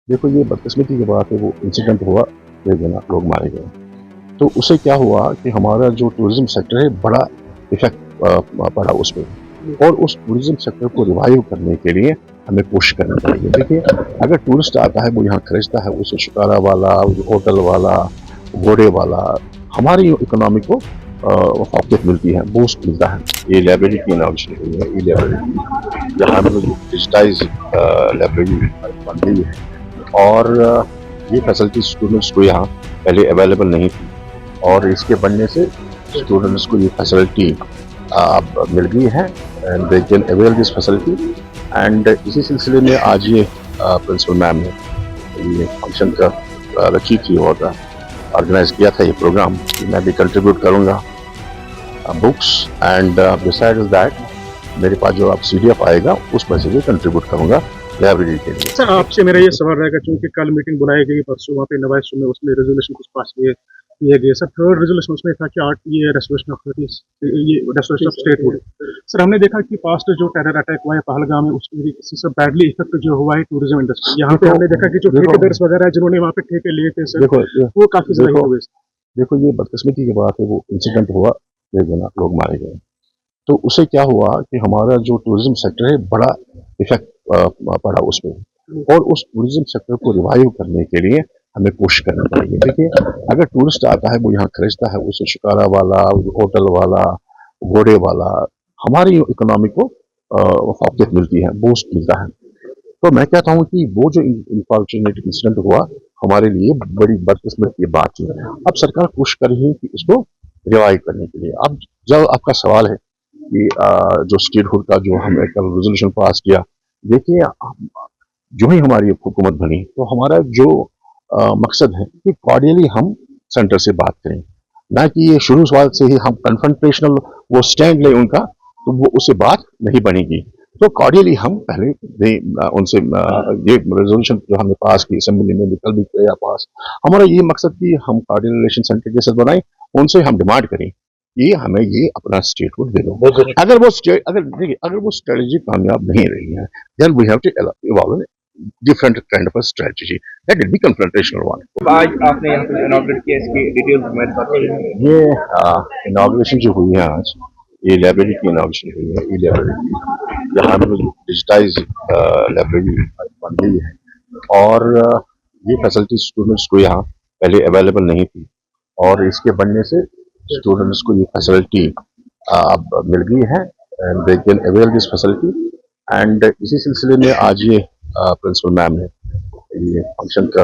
देखो ये बदकिस्मती की बात है, वो इंसिडेंट हुआ, 6 जना लोग मारे गए। तो उससे क्या हुआ कि हमारा जो टूरिज़्म सेक्टर है बड़ा इफ़ेक्ट पड़ा उस पे, और उस टूरिज़्म सेक्टर को रिवाइव करने के लिए हमें कोशिश करनी पड़ेगी। देखिए, अगर टूरिस्ट आता है, वो यहाँ खरीदता है, उसे शिकारा वाला, होटल वाला, घोड़े वाला, हमारी इकोनॉमी को फ़ौक़ियत मिलती है, बूस्ट मिलता है। ये लाइब्रेरी की इनॉग्रेशन हुई है, ई-लाइब्रेरी, जहाँ हम लोग डिजिटाइज़ लाइब्रेरी बन गई है, और ये फैसिलिटी स्टूडेंट्स को यहाँ पहले अवेलेबल नहीं थी, और इसके बनने से स्टूडेंट्स को ये फैसिलिटी अब मिल गई है, and they can avail this facility. And इसी सिलसिले में आज ये प्रिंसिपल मैम ने ये फंक्शन का रखी थी और ऑर्गेनाइज किया था ये प्रोग्राम कि मैं भी कंट्रीब्यूट करूँगा बुक्स, एंड बिसाइड्स दैट मेरे पास जो अब CDF आएगा उसमें से भी कंट्रीब्यूट करूँगा लाइब्रेरी के लिए। सर आपसे मेरा ये सवाल रहेगा, क्योंकि कल मीटिंग बुलाई गई, परसों वहाँ पे नवाइसू में उसमें रेजोल्यूशन कुछ पास किए गए। सर थर्ड रेजोल्यूशन उसमें था कि ये रेस्टोरेशन ऑफ स्टेटहुड। सर हमने देखा कि पास्ट जो टेरर अटैक हुआ है पहलगाम में, उसकी सब बैडली इफेक्ट जो हुआ है टूरिज्म इंडस्ट्री, यहाँ पे हमने देखा कि जो ठेकेदार्स वगैरह जिन्होंने वहाँ पे ठेके लिए थे सर, वो काफी ज्यादा हिट हुए। देखो ये बदकिस्मती की बात है, वो इंसिडेंट हुआ, 6 जना लोग मारे गए। तो उससे क्या हुआ कि हमारा जो टूरिज्म सेक्टर है बड़ा इफेक्ट पड़ा उस पे, और उस टूरिज्म सेक्टर को रिवाइव करने के लिए हमें कोशिश करनी पड़ेगी। देखिए, अगर टूरिस्ट आता है, वो यहाँ खरीदता है, उसे शिकारा वाला, होटल वाला, घोड़े वाला, हमारी इकोनॉमी को फ़ौक़ियत मिलती है, बूस्ट मिलता है। तो मैं कहता हूँ कि वो जो अनफॉर्चुनेट इंसिडेंट हुआ, हमारे लिए बड़ी बदकिस्मत की बात थी। अब सरकार कोशिश कर रही है कि इसको रिवाइव करने के लिए। अब जब आपका सवाल है कि जो स्टेटहुड का जो हमने कल रेजोल्यूशन पास किया, देखिए जो ही हमारी हुकूमत बनी, तो हमारा जो मकसद है कि कॉर्डियली हम सेंटर से बात करें, ना कि ये शुरुआत से ही हम कन्फ्रंटेशनल वो स्टैंड लें उनका, तो वो उससे बात नहीं बनेगी। तो कॉर्डियली हम पहले उनसे ये रेजोल्यूशन जो हमने पास की असेंबली में कल भी किया पास, हमारा ये मकसद कि हम कॉर्डियल रिलेशन सेंटर के साथ बनाएं, उनसे हम डिमांड करें कि हमें ये अपना स्टेटहुड दे दो। अगर वो स्ट्रेटजी कामयाब नहीं रही है, then we have to evolve different kind of strategy, that will be confrontational one. आज आपने यहाँ पे इनॉग्रेट किया, इसकी डिटेल्स हमारे साथ शेयर करें। ये इनॉग्रेशन जो हुई है आज, ये लाइब्रेरी की इनॉग्रेशन हुई है, ई-लाइब्रेरी, जहाँ हम लोग डिजिटाइज लाइब्रेरी बन गई है, और ये फैसिलिटी स्टूडेंट्स को यहाँ पहले अवेलेबल नहीं थी, और इसके बनने से स्टूडेंट्स को ये फैसिलिटी अब मिल गई है, and they can avail this facility. And इसी सिलसिले में आज ये प्रिंसिपल मैम ने ये फंक्शन का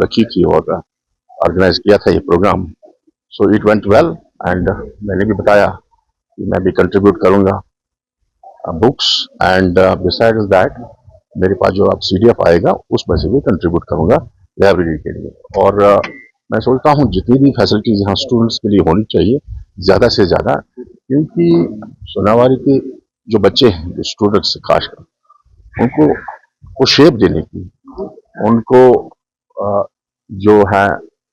रखी थी और ऑर्गेनाइज किया था ये program. So it went well, and मैंने भी बताया कि मैं भी कंट्रीब्यूट करूँगा बुक्स, एंड बिसाइड्स दैट मेरे पास जो अब CDF आएगा उसमें से भी कंट्रीब्यूट करूँगा लाइब्रेरी के लिए। और मैं सोचता हूँ जितनी भी फैसिलिटीज़ यहाँ स्टूडेंट्स के लिए होनी चाहिए ज़्यादा से ज़्यादा, क्योंकि सोनावारी के जो बच्चे हैं, जो स्टूडेंट्स खासकर, उनको को शेप देने की, उनको जो है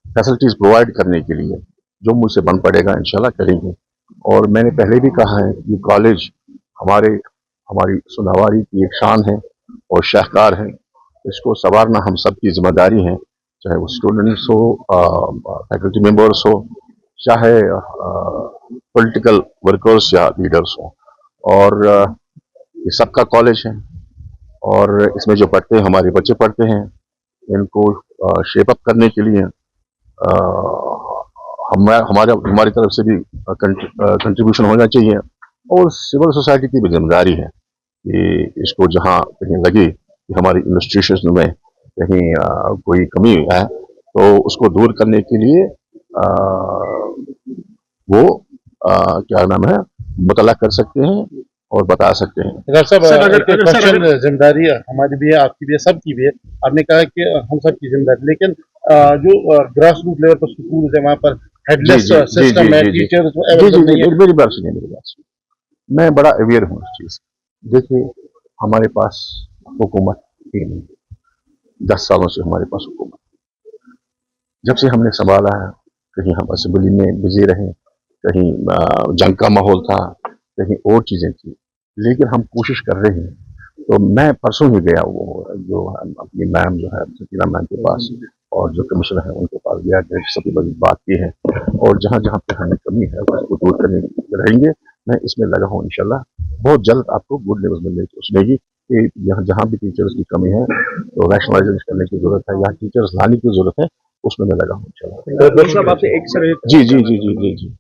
फैसिलिटीज़ प्रोवाइड करने के लिए जो मुझसे बन पड़ेगा इंशाल्लाह करेंगे। और मैंने पहले भी कहा है कि कॉलेज हमारी सोनावारी की एक शान है और शाहकार है, इसको संवारना हम सबकी जिम्मेदारी है, चाहे वो स्टूडेंट्स हो, फैकल्टी मेंबर्स हो, चाहे पॉलिटिकल वर्कर्स या लीडर्स हो, और ये सबका कॉलेज है, और इसमें जो पढ़ते हैं, हमारे बच्चे पढ़ते हैं, इनको शेप अप करने के लिए हमारी तरफ से भी कंट्रीब्यूशन होना चाहिए, और सिविल सोसाइटी की भी जिम्मेदारी है कि इसको जहाँ कहीं लगे कि हमारी इंस्टीट्यूशन में कहीं कोई कमी है, तो उसको दूर करने के लिए वो क्या नाम है, मुतला कर सकते हैं और बता सकते हैं। क्वेश्चन जिम्मेदारी हमारी भी है, आपकी भी है, सबकी भी है। आपने कहा कि हम सबकी जिम्मेदारी, लेकिन जो ग्रास रूट लेवल पर स्कूल है, वहाँ पर हेडलेस सिस्टम है, टीचर्स मेरी बात सुनिए, मैं बड़ा अवेयर हूँ इस चीज़। देखिए, हमारे पास हुकूमत ही नहीं, 10 सालों से हमारे पास हुकूमत, जब से हमने संभाला है, कहीं हम असेंबली में बिजी रहे, कहीं जंग का माहौल था, कहीं और चीज़ें थी, लेकिन हम कोशिश कर रहे हैं तो मैं परसों ही गया वो जो अपनी मैम जो है सकीना मैम के पास और जो कमिश्नर है उनके पास गया, सभी बड़ी बात की है और जहाँ जहाँ पे हमें कमी है उसको दूर करने रहेंगे। मैं इसमें लगा हूँ इंशाल्लाह बहुत जल्द आपको गुड न्यूज़ मिलेगी कि यहाँ जहाँ भी टीचर्स की कमी है तो रैशनलाइजेशन करने की जरूरत है, यहाँ टीचर्स लाने की जरूरत है, उसमें मैं लगा हूँ इंशाल्लाह। डॉक्टर साहब आपसे एक सर जी जी जी जी जी जी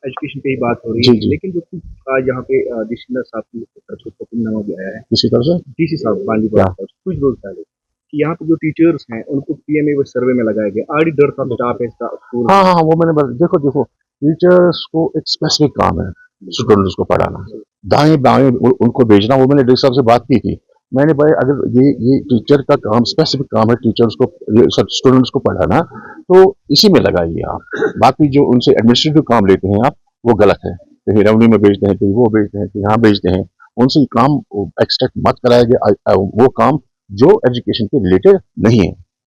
एजुकेशन पे ही बात हो रही जी, है, जी। लेकिन जो कुछ यहाँ पे डिस्ट्रिक्ट साहब की तरफ से हुक्मनामा भी आया है किसी तरह से डीसी साहब बांदीपुर की तरफ से कुछ रोज पहले कि यहाँ पे जो टीचर्स हैं उनको पीएमए सर्वे में लगाया गया, आरडी डर था स्टाफ है स्कूल हाँ हाँ हाँ, वो मैंने देखो टीचर्स को एक स्पेसिफिक काम है स्टूडेंट्स को पढ़ाना, दाएं बाएं उनको भेजना। वो मैंने डीसी साहब से बात की थी, मैंने भाई अगर ये टीचर का काम स्पेसिफिक काम है टीचर्स को स्टूडेंट्स को पढ़ाना तो इसी में लगाइए आप। बाकी जो उनसे एडमिनिस्ट्रेटिव काम लेते हैं आप वो गलत है, कहीं रेवेन्यू में भेजते हैं, कहीं वो भेजते हैं, कहीं यहाँ भेजते हैं, उनसे काम एक्सट्रैक्ट मत कराया गया वो काम जो एजुकेशन के रिलेटेड नहीं है।